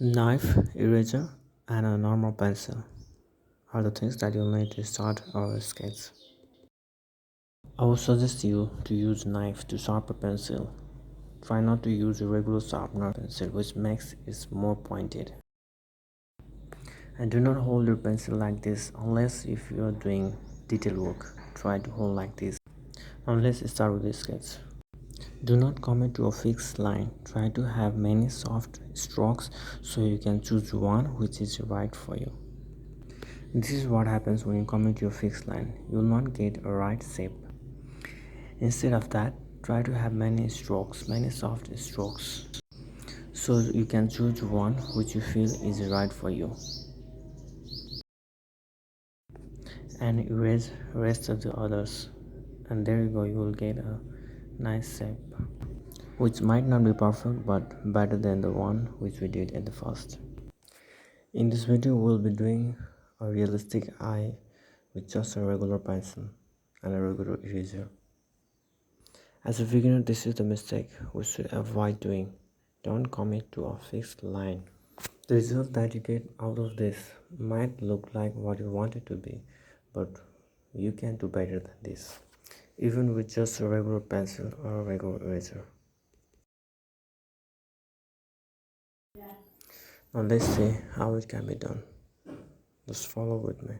Knife, eraser, and a normal pencil are the things that you'll need to start our sketch. I would suggest you to use knife to sharpen a pencil. Try not to use a regular sharpener pencil which makes it more pointed. And do not hold your pencil like this unless if you are doing detail work. Try to hold like this. Now let's start with the sketch. Do not commit to a fixed line. Try to have many soft strokes so you can choose one which is right for you. This is what happens when you commit to a fixed line. You will not get a right shape. Instead of that, try to have many strokes, many soft strokes, so you can choose one which you feel is right for you and erase rest of the others, and there you go, you will get a nice shape which might not be perfect but better than the one which we did at the first. In this video we'll be doing a realistic eye with just a regular pencil and a regular eraser. As a beginner, this is the mistake we should avoid doing. Don't commit to a fixed line. The result that you get out of this might look like what you want it to be, but you can do better than this, even with just a regular pencil or a regular eraser. Now let's see how it can be done. Just follow with me.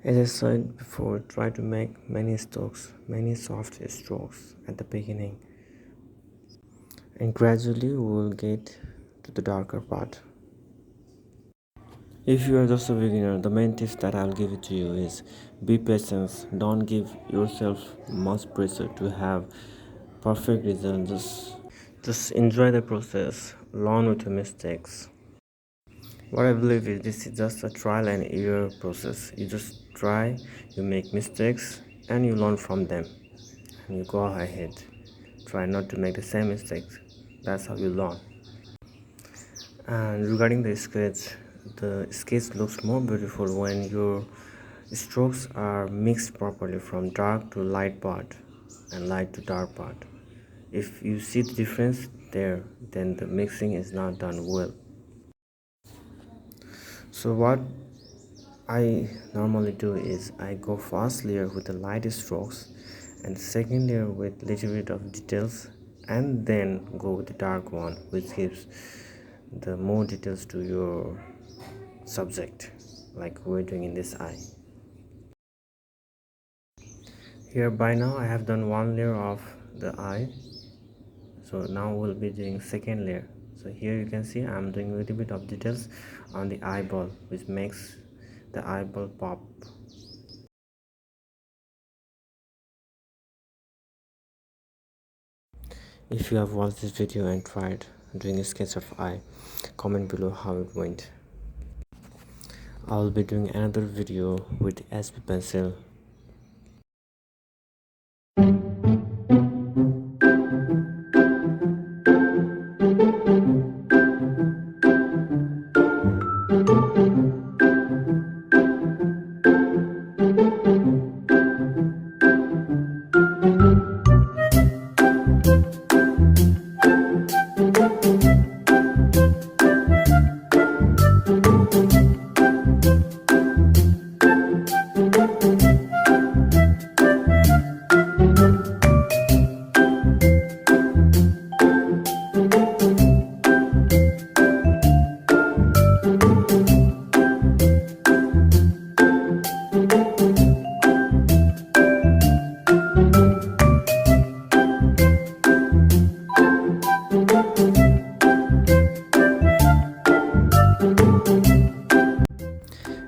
As I said before, try to make many strokes, many soft strokes at the beginning, and gradually we will get to the darker part. If you are just a beginner, the main tips that I'll give it to you is be patient. Don't give yourself much pressure to have perfect results. Just enjoy the process, learn with your mistakes. What I believe is this is just a trial and error process. You just try, you make mistakes, and you learn from them, and you go ahead. Try not to make the same mistakes. That's how you learn. And regarding the sketch looks more beautiful when your strokes are mixed properly from dark to light part and light to dark part. If you see the difference there, then the mixing is not done well. So what I normally do is I go first layer with the light strokes and second layer with little bit of details, and then go with the dark one which gives the more details to your subject, like we're doing in this eye. Here by now I have done one layer of the eye, so now we'll be doing second layer. So here you can see I'm doing a little bit of details on the eyeball which makes the eyeball pop. If you have watched this video and tried doing a sketch of eye, comment below how it went. I'll be doing another video with SB pencil.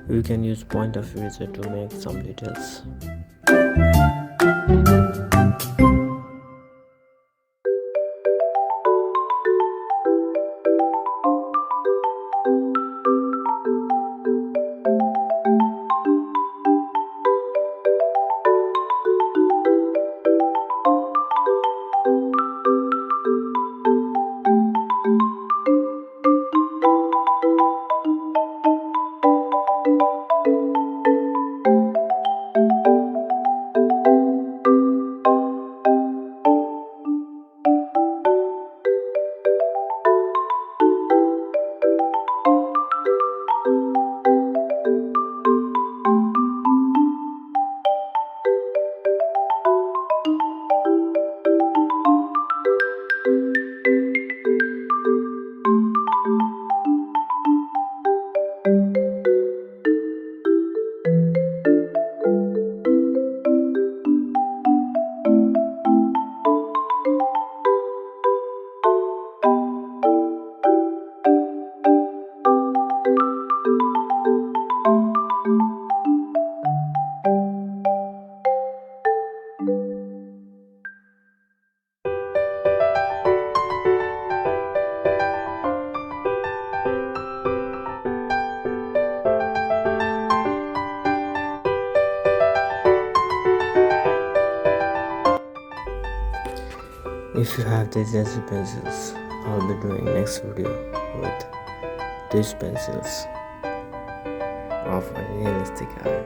You can use point of eraser to make some details. If you have these as pencils, I'll be doing next video with these pencils of a realistic eye.